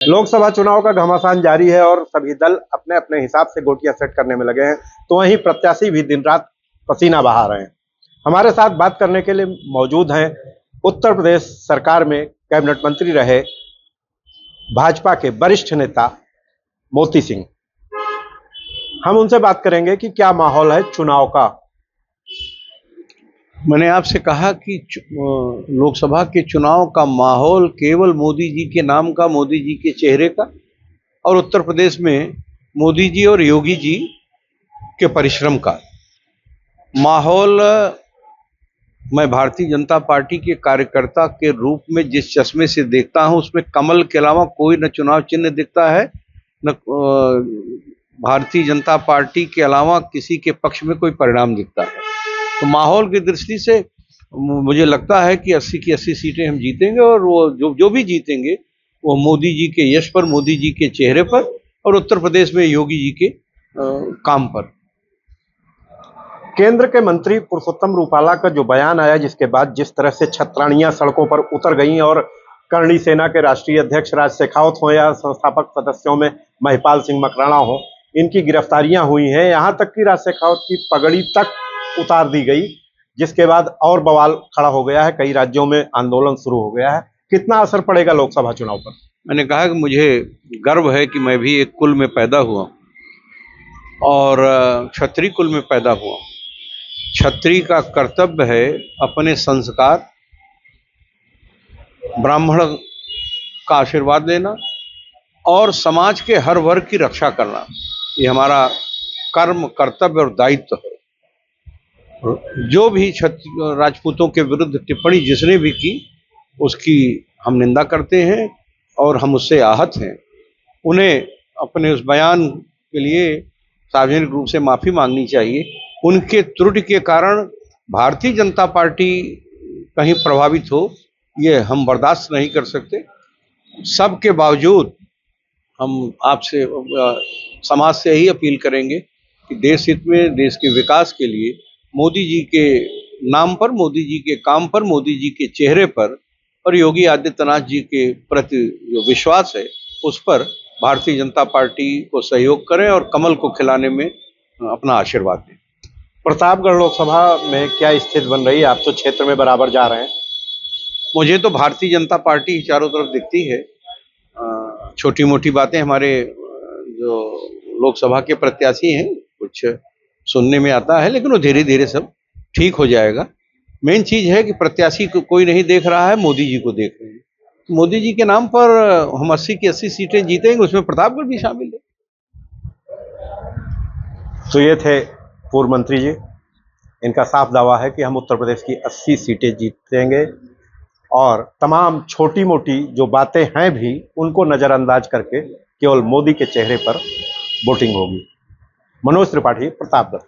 लोकसभा चुनाव का घमासान जारी है और सभी दल अपने अपने हिसाब से गोटियां सेट करने में लगे हैं, तो वहीं प्रत्याशी भी दिन रात पसीना बहा रहे हैं। हमारे साथ बात करने के लिए मौजूद हैं उत्तर प्रदेश सरकार में कैबिनेट मंत्री रहे भाजपा के वरिष्ठ नेता मोती सिंह। हम उनसे बात करेंगे कि क्या माहौल है चुनाव का। मैंने आपसे कहा कि लोकसभा के चुनाव का माहौल केवल मोदी जी के नाम का, मोदी जी के चेहरे का और उत्तर प्रदेश में मोदी जी और योगी जी के परिश्रम का माहौल मैं भारतीय जनता पार्टी के कार्यकर्ता के रूप में जिस चश्मे से देखता हूं, उसमें कमल के अलावा कोई न चुनाव चिन्ह दिखता है, न भारतीय जनता पार्टी के अलावा किसी के पक्ष में कोई परिणाम दिखता है। तो माहौल की दृष्टि से मुझे लगता है कि 80 की 80 सीटें हम जीतेंगे और वो जो भी जीतेंगे वो मोदी जी के यश पर, मोदी जी के चेहरे पर और उत्तर प्रदेश में योगी जी के काम पर। केंद्र के मंत्री पुरुषोत्तम रूपाला का जो बयान आया, जिसके बाद जिस तरह से छतरानियां सड़कों पर उतर गईं और करणी सेना के राष्ट्रीय अध्यक्ष राज शेखावत हो या संस्थापक सदस्यों में महिपाल सिंह मकराना हो, इनकी गिरफ्तारियां हुई हैं। यहां तक कि राज शेखावत की पगड़ी तक उतार दी गई, जिसके बाद और बवाल खड़ा हो गया है। कई राज्यों में आंदोलन शुरू हो गया है। कितना असर पड़ेगा लोकसभा चुनाव पर? मैंने कहा कि मुझे गर्व है कि मैं भी एक कुल में पैदा हुआ और क्षत्रिय कुल में पैदा हुआ। क्षत्रिय का कर्तव्य है अपने संस्कार, ब्राह्मण का आशीर्वाद लेना और समाज के हर वर्ग की रक्षा करना। ये हमारा कर्म, कर्तव्य और दायित्व है। जो भी राजपूतों के विरुद्ध टिप्पणी जिसने भी की, उसकी हम निंदा करते हैं और हम उससे आहत हैं। उन्हें अपने उस बयान के लिए सार्वजनिक रूप से माफ़ी मांगनी चाहिए। उनके त्रुटि के कारण भारतीय जनता पार्टी कहीं प्रभावित हो, ये हम बर्दाश्त नहीं कर सकते। सबके बावजूद हम आपसे समाज से यही अपील करेंगे कि देश हित में, देश के विकास के लिए मोदी जी के नाम पर, मोदी जी के काम पर, मोदी जी के चेहरे पर और योगी आदित्यनाथ जी के प्रति जो विश्वास है उस पर भारतीय जनता पार्टी को सहयोग करें और कमल को खिलाने में अपना आशीर्वाद दें। प्रतापगढ़ लोकसभा में क्या स्थिति बन रही है? आप तो क्षेत्र में बराबर जा रहे हैं। मुझे तो भारतीय जनता पार्टी चारों तरफ दिखती है। छोटी मोटी बातें हमारे जो लोकसभा के प्रत्याशी हैं कुछ सुनने में आता है, लेकिन वो धीरे धीरे सब ठीक हो जाएगा। मेन चीज है कि प्रत्याशी को कोई नहीं देख रहा है, मोदी जी को देख रहे हैं। तो मोदी जी के नाम पर हम 80 की 80 सीटें जीतेंगे, उसमें प्रतापगढ़ भी शामिल है। तो ये थे पूर्व मंत्री जी। इनका साफ दावा है कि हम उत्तर प्रदेश की 80 सीटें जीतेंगे और तमाम छोटी मोटी जो बातें हैं भी उनको नजरअंदाज करके केवल मोदी के चेहरे पर वोटिंग होगी। मनोज त्रिपाठी, प्रतापगढ़।